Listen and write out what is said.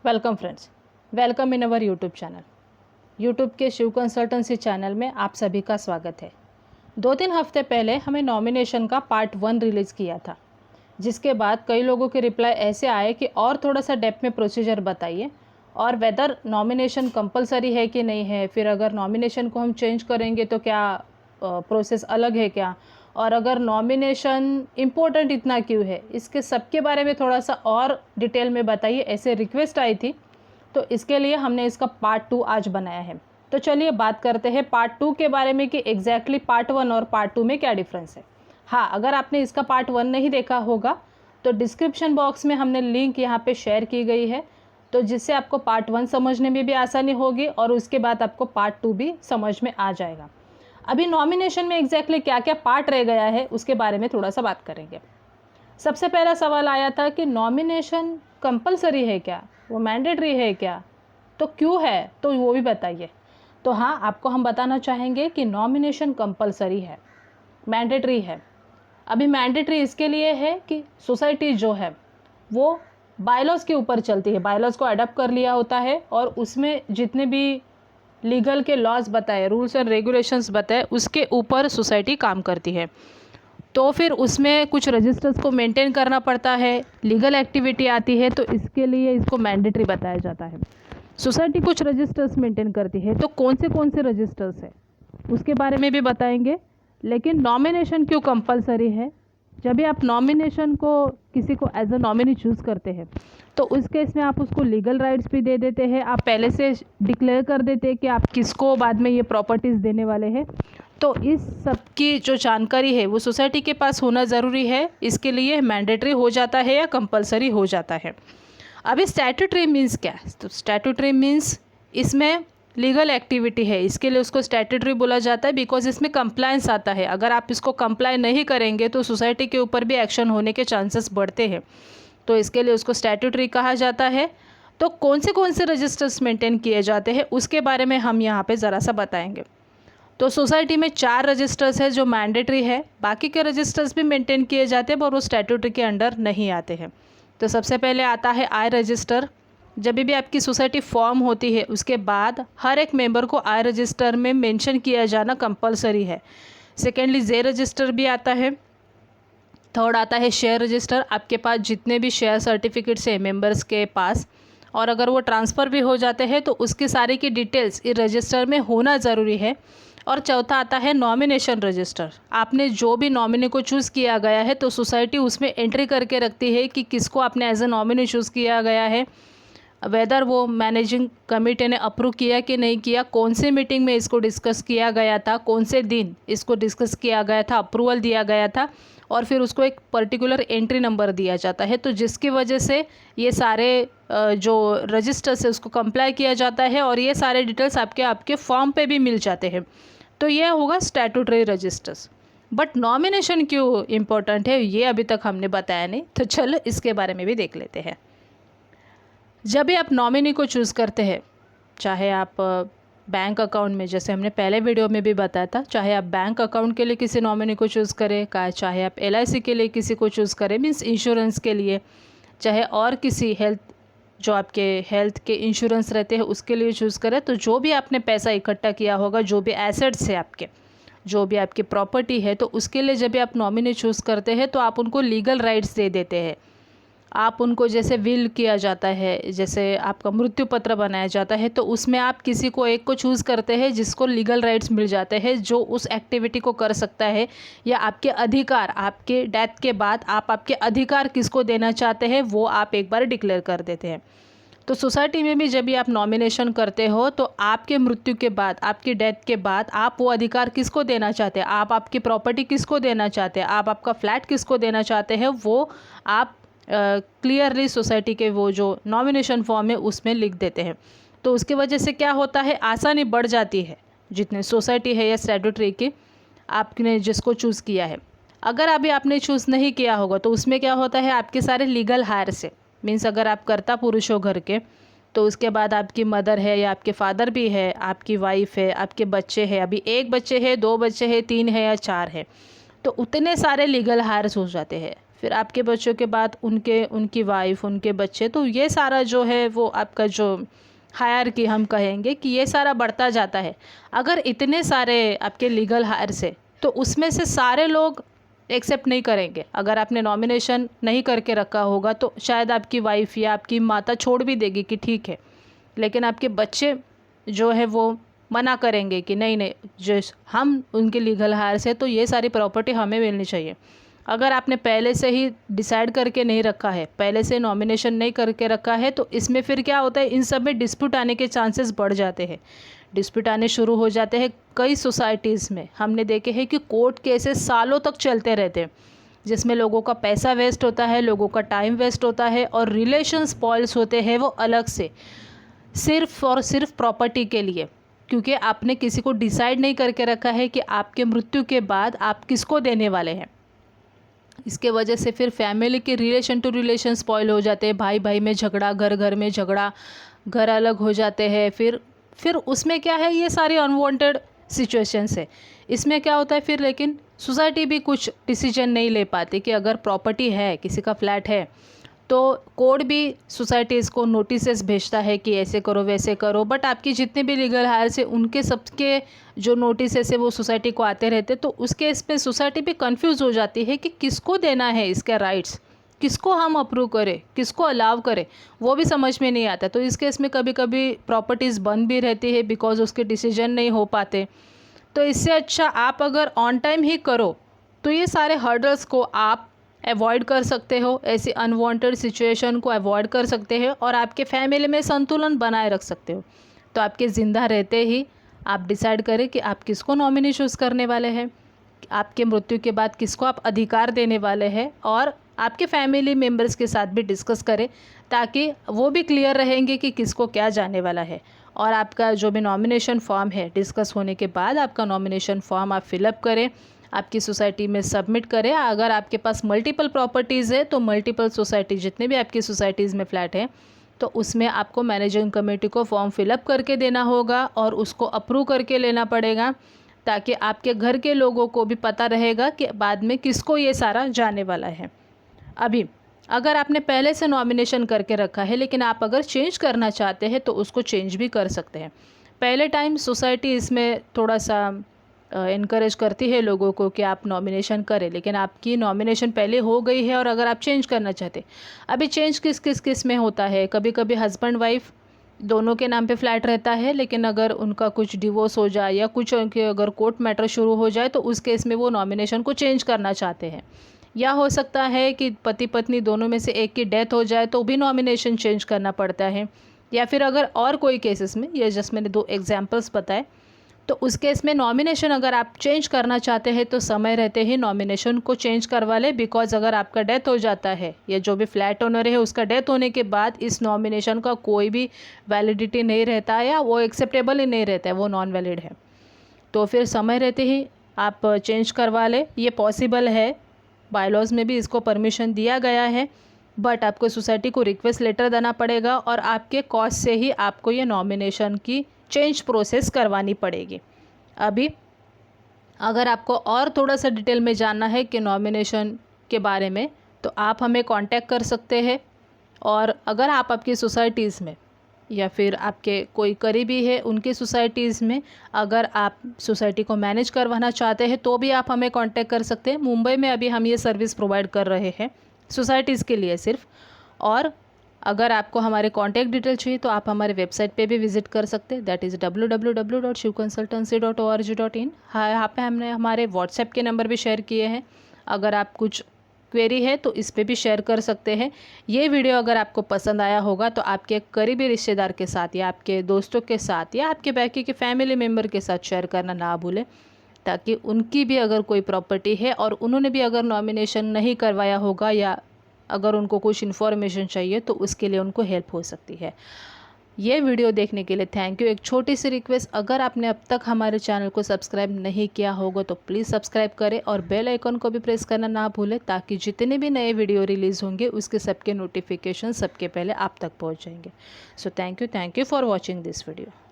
Welcome friends, welcome in our YouTube channel. YouTube के Shiv consultancy channel में आप सभी का स्वागत है। 2-3 हफ्ते पहले हमें नॉमिनेशन का पार्ट 1 रिलीज़ किया था, जिसके बाद कई लोगों के रिप्लाई ऐसे आए कि और थोड़ा सा डेप्थ में प्रोसीजर बताइए और वेदर नॉमिनेशन कंपलसरी है कि नहीं है, फिर अगर नॉमिनेशन को हम चेंज करेंगे तो क्या प्रोसेस अलग है क्या, और अगर नॉमिनेशन इम्पोर्टेंट इतना क्यों है, इसके सब के बारे में थोड़ा सा और डिटेल में बताइए, ऐसे रिक्वेस्ट आई थी। तो इसके लिए हमने इसका पार्ट 2 आज बनाया है। तो चलिए बात करते हैं पार्ट 2 के बारे में कि एग्जैक्टली पार्ट 1 और पार्ट 2 में क्या डिफरेंस है। हाँ, अगर आपने इसका पार्ट 1 नहीं देखा होगा तो डिस्क्रिप्शन बॉक्स में हमने लिंक यहाँ पे शेयर की गई है, तो जिससे आपको पार्ट 1 समझने में भी आसानी होगी और उसके बाद आपको पार्ट 2 भी समझ में आ जाएगा। अभी नॉमिनेशन में एग्जैक्टली क्या क्या पार्ट रह गया है उसके बारे में थोड़ा सा बात करेंगे। सबसे पहला सवाल आया था कि नॉमिनेशन कंपलसरी है क्या, वो मैंडेटरी है क्या, तो क्यों है, तो वो भी बताइए। तो हाँ, आपको हम बताना चाहेंगे कि नॉमिनेशन कंपलसरी है, मैंडेटरी है। अभी मैंडेटरी इसके लिए है कि सोसाइटी जो है वो बायलॉज़ के ऊपर चलती है, बायलॉज़ को अडॉप्ट कर लिया होता है और उसमें जितने भी लीगल के लॉज बताए, रूल्स एंड रेगुलेशंस बताए, उसके ऊपर सोसाइटी काम करती है। तो फिर उसमें कुछ रजिस्टर्स को मेंटेन करना पड़ता है, लीगल एक्टिविटी आती है, तो इसके लिए इसको मैंडेटरी बताया जाता है। सोसाइटी कुछ रजिस्टर्स मेंटेन करती है, तो कौन से रजिस्टर्स है उसके बारे में भी बताएंगे। लेकिन नॉमिनेशन क्यों कंपलसरी है, जब भी आप नॉमिनेशन को किसी को एज अ नॉमिनी चूज़ करते हैं तो उस केस में आप उसको लीगल राइट्स भी दे देते हैं, आप पहले से डिक्लेयर कर देते हैं कि आप किसको बाद में ये प्रॉपर्टीज़ देने वाले हैं। तो इस सब की जो जानकारी है वो सोसाइटी के पास होना ज़रूरी है, इसके लिए मैंडेटरी हो जाता है या कंपलसरी हो जाता है। अभी स्टैट्यूटरी मीन्स क्या है, तो स्टैट्यूटरी मीन्स इसमें लीगल एक्टिविटी है, इसके लिए उसको स्टैट्यूटरी बोला जाता है बिकॉज इसमें कंप्लायंस आता है। अगर आप इसको कंप्लाई नहीं करेंगे तो सोसाइटी के ऊपर भी एक्शन होने के चांसेस बढ़ते हैं, तो इसके लिए उसको स्टैट्यूटरी कहा जाता है। तो कौन से रजिस्टर्स मेंटेन किए जाते हैं उसके बारे में हम यहाँ पे ज़रा सा बताएंगे। तो सोसाइटी में 4 रजिस्टर्स है जो मैंडेटरी है, बाकी के रजिस्टर्स भी मेंटेन किए जाते हैं पर वो स्टैट्यूटरी के अंडर नहीं आते हैं। तो सबसे पहले आता है आई रजिस्टर। जब भी आपकी सोसाइटी फॉर्म होती है उसके बाद हर एक मेंबर को आई रजिस्टर में मेंशन किया जाना कंपलसरी है। सेकेंडली जे रजिस्टर भी आता है। थर्ड आता है शेयर रजिस्टर। आपके पास जितने भी शेयर सर्टिफिकेट्स है मेंबर्स के पास, और अगर वो ट्रांसफ़र भी हो जाते हैं तो उसकी सारी की डिटेल्स इस रजिस्टर में होना ज़रूरी है। और चौथा आता है नॉमिनेशन रजिस्टर। आपने जो भी नॉमिनी को चूज़ किया गया है तो सोसाइटी उसमें एंट्री करके रखती है कि किसको आपने एज ए नॉमिनी चूज़ किया गया है, वेदर वो मैनेजिंग कमेटी ने अप्रूव किया कि नहीं किया, कौन से मीटिंग में इसको डिस्कस किया गया था, कौन से दिन इसको डिस्कस किया गया था, अप्रूवल दिया गया था, और फिर उसको एक पर्टिकुलर एंट्री नंबर दिया जाता है। तो जिसकी वजह से ये सारे जो रजिस्टर्स है उसको कंप्लाई किया जाता है और ये सारे डिटेल्स आपके फॉर्म पे भी मिल जाते हैं। तो ये होगा स्टैट्यूटरी रजिस्टर्स। बट नॉमिनेशन क्यों इम्पोर्टेंट है ये अभी तक हमने बताया नहीं, तो चलो इसके बारे में भी देख लेते हैं। जब भी आप नॉमिनी को चूज़ करते हैं, चाहे आप बैंक अकाउंट में, जैसे हमने पहले वीडियो में भी बताया था, चाहे आप बैंक अकाउंट के लिए किसी नॉमिनी को चूज़ करें, चाहे आप LIC के लिए किसी को चूज़ करें, मीन्स इंश्योरेंस के लिए, चाहे और किसी हेल्थ, जो आपके हेल्थ के इंश्योरेंस रहते हैं उसके लिए चूज़ करें, तो जो भी आपने पैसा इकट्ठा किया होगा, जो भी एसेट्स है आपके, जो भी आपकी प्रॉपर्टी है, तो उसके लिए जब भी आप नॉमिनी चूज़ करते हैं तो आप उनको लीगल राइट्स दे देते हैं। आप उनको, जैसे विल किया जाता है, जैसे आपका मृत्यु पत्र बनाया जाता है, तो उसमें आप किसी को एक को चूज़ करते हैं जिसको लीगल राइट्स मिल जाते हैं, जो उस एक्टिविटी को कर सकता है, या आपके अधिकार, आपके डेथ के बाद आप आपके अधिकार किसको देना चाहते हैं वो आप एक बार डिक्लेयर कर देते हैं। तो सोसाइटी में भी जब भी आप नॉमिनेशन करते हो तो आपके मृत्यु के बाद, आपकी डेथ के बाद आप वो अधिकार किसको देना चाहते हैं, आप आपकी प्रॉपर्टी किसको देना चाहते हैं, आप आपका फ्लैट किसको देना चाहते हैं, वो आप क्लियरली सोसाइटी के वो जो नॉमिनेशन फॉर्म है उसमें लिख देते हैं। तो उसकी वजह से क्या होता है, आसानी बढ़ जाती है जितने सोसाइटी है या स्टैट्यूटरी की, आपने जिसको चूज़ किया है। अगर अभी आपने चूज़ नहीं किया होगा तो उसमें क्या होता है, आपके सारे लीगल हायर से, मीन्स अगर आप कर्ता पुरुष हो घर के, तो उसके बाद आपकी मदर है या आपके फादर भी है, आपकी वाइफ है, आपके बच्चे हैं, अभी 1 बच्चे है, 2 बच्चे हैं, 3 है या 4 है, तो उतने सारे लीगल हायर्स हो जाते हैं। फिर आपके बच्चों के बाद उनकी वाइफ, उनके बच्चे, तो ये सारा जो है वो आपका जो हायरार्की हम कहेंगे कि ये सारा बढ़ता जाता है। अगर इतने सारे आपके लीगल हायर्स है तो उसमें से सारे लोग एक्सेप्ट नहीं करेंगे। अगर आपने नॉमिनेशन नहीं करके रखा होगा तो शायद आपकी वाइफ या आपकी माता छोड़ भी देगी कि ठीक है, लेकिन आपके बच्चे जो है वो मना करेंगे कि नहीं नहीं, जो हम उनके लीगल हायर से तो ये सारी प्रॉपर्टी हमें मिलनी चाहिए। अगर आपने पहले से ही डिसाइड करके नहीं रखा है, पहले से नॉमिनेशन नहीं करके रखा है, तो इसमें फिर क्या होता है, इन सब में डिस्प्यूट आने के चांसेस बढ़ जाते हैं। डिस्प्यूट आने शुरू हो जाते हैं। कई सोसाइटीज़ में हमने देखे हैं कि कोर्ट केसेस सालों तक चलते रहते हैं, जिसमें लोगों का पैसा वेस्ट होता है, लोगों का टाइम वेस्ट होता है और रिलेशन स्पॉइल्स होते हैं वो अलग से, सिर्फ और सिर्फ प्रॉपर्टी के लिए, क्योंकि आपने किसी को डिसाइड नहीं करके रखा है कि आपके मृत्यु के बाद आप किसको देने वाले हैं। इसके वजह से फिर फैमिली के रिलेशन टू रिलेशन स्पॉइल हो जाते हैं। भाई भाई में झगड़ा, घर घर में झगड़ा, घर अलग हो जाते हैं। फिर उसमें क्या है, ये सारी अनवांटेड सिचुएशंस है। इसमें क्या होता है फिर, लेकिन सोसाइटी भी कुछ डिसीजन नहीं ले पाती कि अगर प्रॉपर्टी है, किसी का फ्लैट है, तो कोर्ट भी सोसाइटीज़ को नोटिसेस भेजता है कि ऐसे करो वैसे करो, बट आपकी जितने भी लीगल हायर्स है उनके सबके जो नोटिसेस है वो सोसाइटी को आते रहते, तो उस केस पे सोसाइटी भी कंफ्यूज हो जाती है कि किसको देना है इसके राइट्स, किसको हम अप्रूव करें, किसको अलाउ करें, वो भी समझ में नहीं आता। तो इस केस में कभी कभी प्रॉपर्टीज़ बंद भी रहती है बिकॉज उसके डिसीजन नहीं हो पाते। तो इससे अच्छा आप अगर ऑन टाइम ही करो तो ये सारे हर्डल्स को आप अवॉइड कर सकते हो, ऐसी अनवांटेड सिचुएशन को अवॉइड कर सकते हो और आपके फैमिली में संतुलन बनाए रख सकते हो। तो आपके ज़िंदा रहते ही आप डिसाइड करें कि आप किसको नॉमिनी चूज़ करने वाले हैं, आपके मृत्यु के बाद किसको आप अधिकार देने वाले हैं, और आपके फैमिली मेम्बर्स के साथ भी डिस्कस करें ताकि वो भी क्लियर रहेंगे कि किसको क्या जाने वाला है। और आपका जो भी नॉमिनेशन फॉर्म है, डिस्कस होने के बाद आपका नॉमिनेशन फॉर्म आप फिलअप करें, आपकी सोसाइटी में सबमिट करें। अगर आपके पास मल्टीपल प्रॉपर्टीज़ है तो मल्टीपल सोसाइटी, जितने भी आपकी सोसाइटीज़ में फ्लैट हैं, तो उसमें आपको मैनेजिंग कमेटी को फॉर्म फिलअप करके देना होगा और उसको अप्रूव करके लेना पड़ेगा, ताकि आपके घर के लोगों को भी पता रहेगा कि बाद में किसको ये सारा जाने वाला है। अभी अगर आपने पहले से नॉमिनेशन करके रखा है लेकिन आप अगर चेंज करना चाहते हैं तो उसको चेंज भी कर सकते हैं। पहले टाइम सोसाइटी इसमें थोड़ा सा इनकरेज करती है लोगों को कि आप नॉमिनेशन करें, लेकिन आपकी नॉमिनेशन पहले हो गई है और अगर आप चेंज करना चाहते, अभी चेंज किस किस किस में होता है, कभी कभी हस्बैंड वाइफ दोनों के नाम पे फ्लैट रहता है, लेकिन अगर उनका कुछ डिवोर्स हो जाए या कुछ अगर कोर्ट मैटर शुरू हो जाए तो उस केस में वो नॉमिनेशन को चेंज करना चाहते हैं। या हो सकता है कि पति पत्नी दोनों में से एक की डेथ हो जाए तो भी नॉमिनेशन चेंज करना पड़ता है। या फिर अगर और कोई केसेस में, ये जस्ट मैंने 2 एग्जांपल्स बताए, तो उस केस में नॉमिनेशन अगर आप चेंज करना चाहते हैं तो समय रहते ही नॉमिनेशन को चेंज करवा ले, बिकॉज अगर आपका डेथ हो जाता है या जो भी फ्लैट ओनर है उसका डेथ होने के बाद इस नॉमिनेशन का कोई भी वैलिडिटी नहीं रहता या वो एक्सेप्टेबल ही नहीं रहता है, वो नॉन वैलिड है। तो फिर समय रहते ही आप चेंज करवा ले, ये पॉसिबल है, बायलॉज में भी इसको परमिशन दिया गया है, बट आपको सोसाइटी को रिक्वेस्ट लेटर देना पड़ेगा और आपके कॉस्ट से ही आपको ये नॉमिनेशन की चेंज प्रोसेस करवानी पड़ेगी। अभी अगर आपको और थोड़ा सा डिटेल में जानना है कि नॉमिनेशन के बारे में, तो आप हमें कांटेक्ट कर सकते हैं। और अगर आप आपकी सोसाइटीज़ में या फिर आपके कोई करीबी है उनकी सोसाइटीज़ में अगर आप सोसाइटी को मैनेज करवाना चाहते हैं तो भी आप हमें कांटेक्ट कर सकते हैं। मुंबई में अभी हम ये सर्विस प्रोवाइड कर रहे हैं सोसाइटीज़ के लिए सिर्फ। और अगर आपको हमारे कॉन्टैक्ट डिटेल चाहिए तो आप हमारे वेबसाइट पे भी विजिट कर सकते हैं, दैट इज़ www.shivconsultancy.org.in। हाँ, यहाँ पे हमने हमारे व्हाट्सएप के नंबर भी शेयर किए हैं, अगर आप कुछ क्वेरी है तो इस पे भी शेयर कर सकते हैं। ये वीडियो अगर आपको पसंद आया होगा तो आपके करीबी रिश्तेदार के साथ या आपके दोस्तों के साथ या आपके बाकी के फैमिली मेम्बर के साथ शेयर करना ना भूलें, ताकि उनकी भी अगर कोई प्रॉपर्टी है और उन्होंने भी अगर नॉमिनेशन नहीं करवाया होगा या अगर उनको कुछ इन्फॉर्मेशन चाहिए तो उसके लिए उनको हेल्प हो सकती है। ये वीडियो देखने के लिए थैंक यू। एक छोटी सी रिक्वेस्ट, अगर आपने अब तक हमारे चैनल को सब्सक्राइब नहीं किया होगा तो प्लीज़ सब्सक्राइब करें और बेल आइकन को भी प्रेस करना ना भूलें, ताकि जितने भी नए वीडियो रिलीज़ होंगे उसके सबके नोटिफिकेशन सबके पहले आप तक पहुंच जाएंगे। So thank you for watching this video.